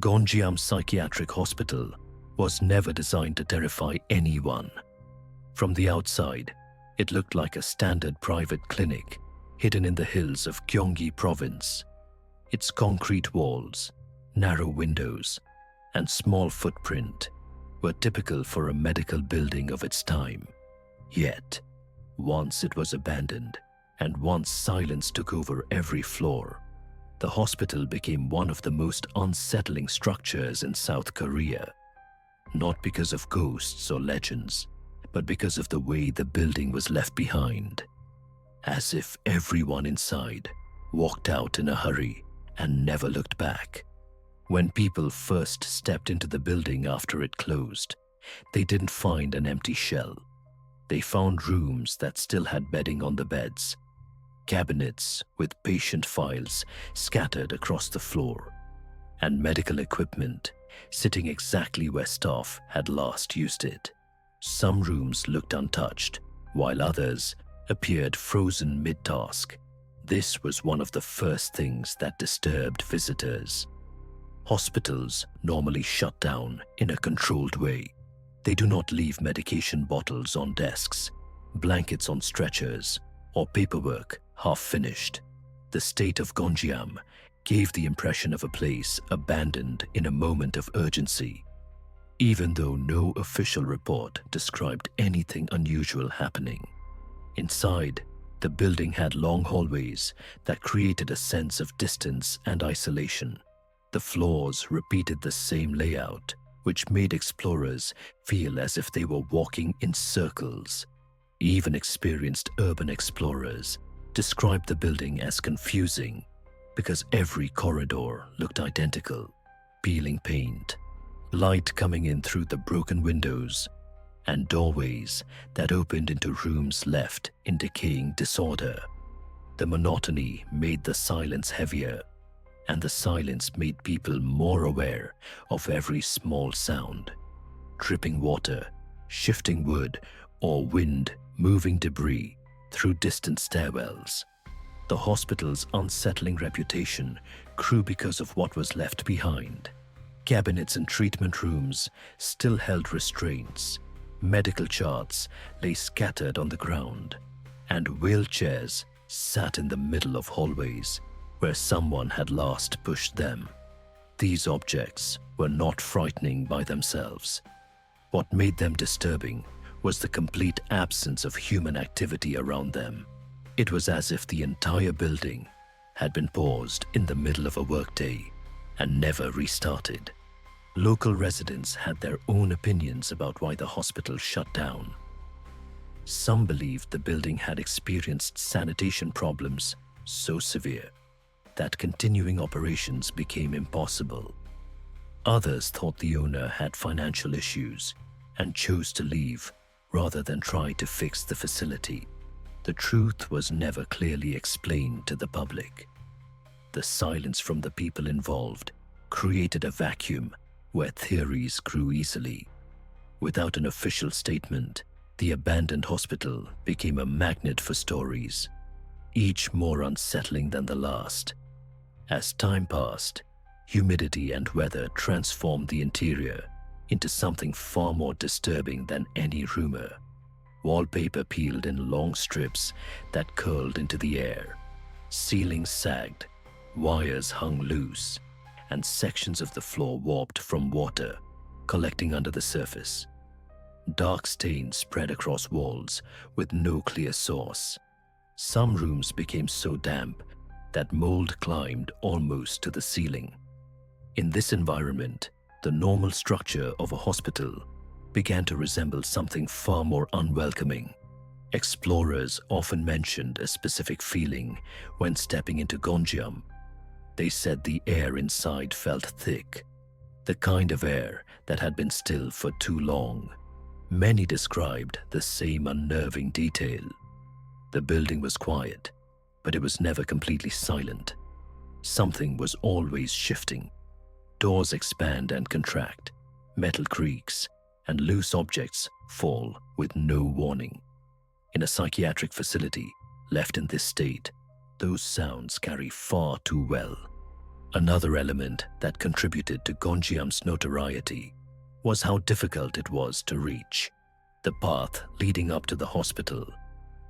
Gonjiam Psychiatric Hospital was never designed to terrify anyone. From the outside, it looked like a standard private clinic hidden in the hills of Gyeonggi province. Its concrete walls, narrow windows, and small footprint were typical for a medical building of its time. Yet, once it was abandoned and once silence took over every floor, the hospital became one of the most unsettling structures in South Korea. Not because of ghosts or legends, but because of the way the building was left behind. As if everyone inside walked out in a hurry and never looked back. When people first stepped into the building after it closed, they didn't find an empty shell. They found rooms that still had bedding on the beds, cabinets with patient files scattered across the floor, and medical equipment sitting exactly where staff had last used it. Some rooms looked untouched, while others appeared frozen mid-task. This was one of the first things that disturbed visitors. Hospitals normally shut down in a controlled way. They do not leave medication bottles on desks, blankets on stretchers, or paperwork half-finished. The state of Gonjiam gave the impression of a place abandoned in a moment of urgency, even though no official report described anything unusual happening. Inside, the building had long hallways that created a sense of distance and isolation. The floors repeated the same layout, which made explorers feel as if they were walking in circles. Even experienced urban explorers described the building as confusing because every corridor looked identical, peeling paint, light coming in through the broken windows, and doorways that opened into rooms left in decaying disorder. The monotony made the silence heavier, and the silence made people more aware of every small sound. Dripping water, shifting wood, or wind moving debris through distant stairwells. The hospital's unsettling reputation grew because of what was left behind. Cabinets and treatment rooms still held restraints. Medical charts lay scattered on the ground, and wheelchairs sat in the middle of hallways where someone had last pushed them. These objects were not frightening by themselves. What made them disturbing was the complete absence of human activity around them. It was as if the entire building had been paused in the middle of a workday and never restarted. Local residents had their own opinions about why the hospital shut down. Some believed the building had experienced sanitation problems so severe that continuing operations became impossible. Others thought the owner had financial issues and chose to leave rather than try to fix the facility. The truth was never clearly explained to the public. The silence from the people involved created a vacuum where theories grew easily. Without an official statement, the abandoned hospital became a magnet for stories, each more unsettling than the last. As time passed, humidity and weather transformed the interior into something far more disturbing than any rumor. Wallpaper peeled in long strips that curled into the air. Ceilings sagged, wires hung loose, and sections of the floor warped from water collecting under the surface. Dark stains spread across walls with no clear source. Some rooms became so damp that mold climbed almost to the ceiling. In this environment, the normal structure of a hospital began to resemble something far more unwelcoming. Explorers often mentioned a specific feeling when stepping into Gonjiam. They said the air inside felt thick, the kind of air that had been still for too long. Many described the same unnerving detail. The building was quiet, but it was never completely silent. Something was always shifting. Doors expand and contract, metal creaks, and loose objects fall with no warning. In a psychiatric facility left in this state, those sounds carry far too well. Another element that contributed to Gonjiam's notoriety was how difficult it was to reach. The path leading up to the hospital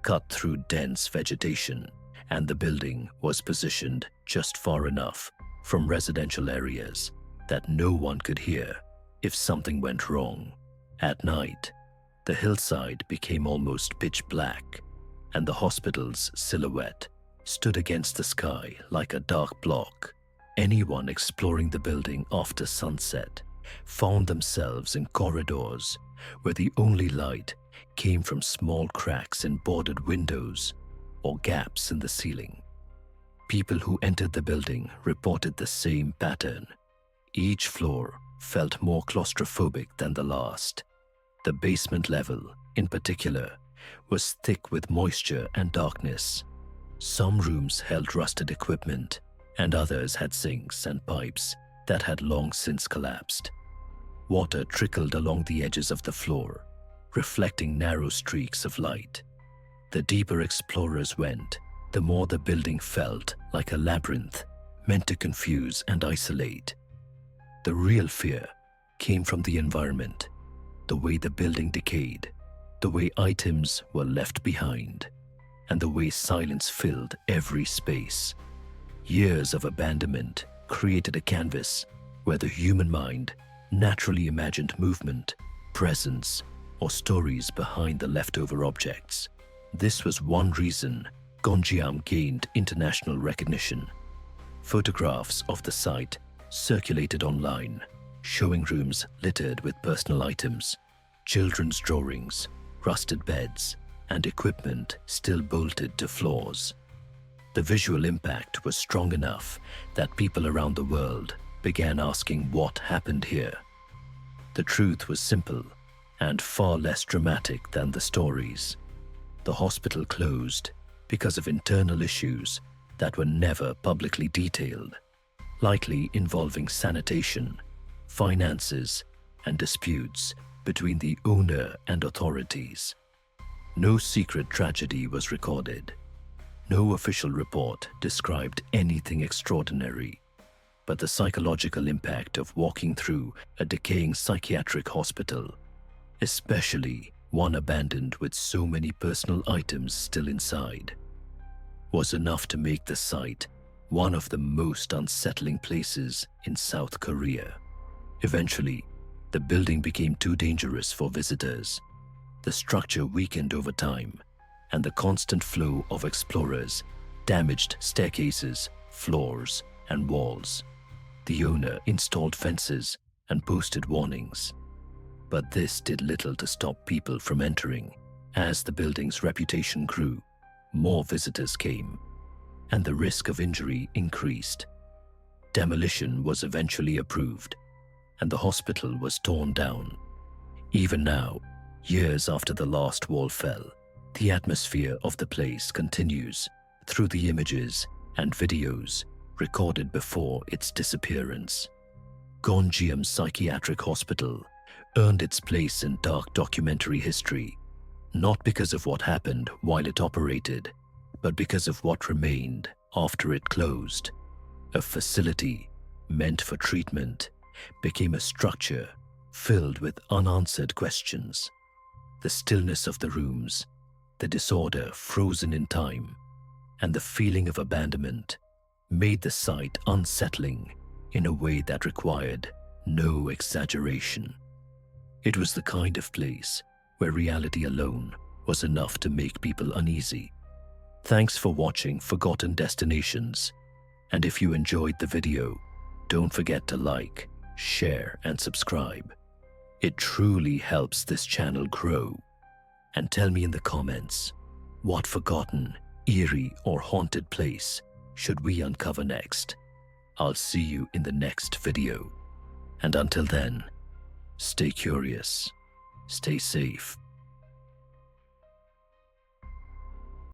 cut through dense vegetation, and the building was positioned just far enough from residential areas that no one could hear if something went wrong. At night, the hillside became almost pitch black, and the hospital's silhouette stood against the sky like a dark block. Anyone exploring the building after sunset found themselves in corridors where the only light came from small cracks in boarded windows or gaps in the ceiling. People who entered the building reported the same pattern. Each floor felt more claustrophobic than the last. The basement level, in particular, was thick with moisture and darkness. Some rooms held rusted equipment, and others had sinks and pipes that had long since collapsed. Water trickled along the edges of the floor, reflecting narrow streaks of light. The deeper explorers went, the more the building felt like a labyrinth meant to confuse and isolate. The real fear came from the environment, the way the building decayed, the way items were left behind, and the way silence filled every space. Years of abandonment created a canvas where the human mind naturally imagined movement, presence, or stories behind the leftover objects. This was one reason Gonjiam gained international recognition. Photographs of the site circulated online, showing rooms littered with personal items, children's drawings, rusted beds, and equipment still bolted to floors. The visual impact was strong enough that people around the world began asking what happened here. The truth was simple and far less dramatic than the stories. The hospital closed because of internal issues that were never publicly detailed, likely involving sanitation, finances, and disputes between the owner and authorities. No secret tragedy was recorded. No official report described anything extraordinary, but the psychological impact of walking through a decaying psychiatric hospital, especially one abandoned with so many personal items still inside, was enough to make the site one of the most unsettling places in South Korea. Eventually, the building became too dangerous for visitors. The structure weakened over time, and the constant flow of explorers damaged staircases, floors, and walls. The owner installed fences and posted warnings. But this did little to stop people from entering. As the building's reputation grew, more visitors came, and the risk of injury increased. Demolition was eventually approved, and the hospital was torn down. Even now, years after the last wall fell, the atmosphere of the place continues through the images and videos recorded before its disappearance. Gonjiam Psychiatric Hospital earned its place in dark documentary history, not because of what happened while it operated, but because of what remained after it closed. A facility meant for treatment became a structure filled with unanswered questions. The stillness of the rooms, the disorder frozen in time, and the feeling of abandonment made the site unsettling in a way that required no exaggeration. It was the kind of place where reality alone was enough to make people uneasy. Thanks for watching Forgotten Destinations, and if you enjoyed the video, don't forget to like, share, and subscribe. It truly helps this channel grow. And tell me in the comments, what forgotten, eerie, or haunted place should we uncover next? I'll see you in the next video. And until then, stay curious, stay safe,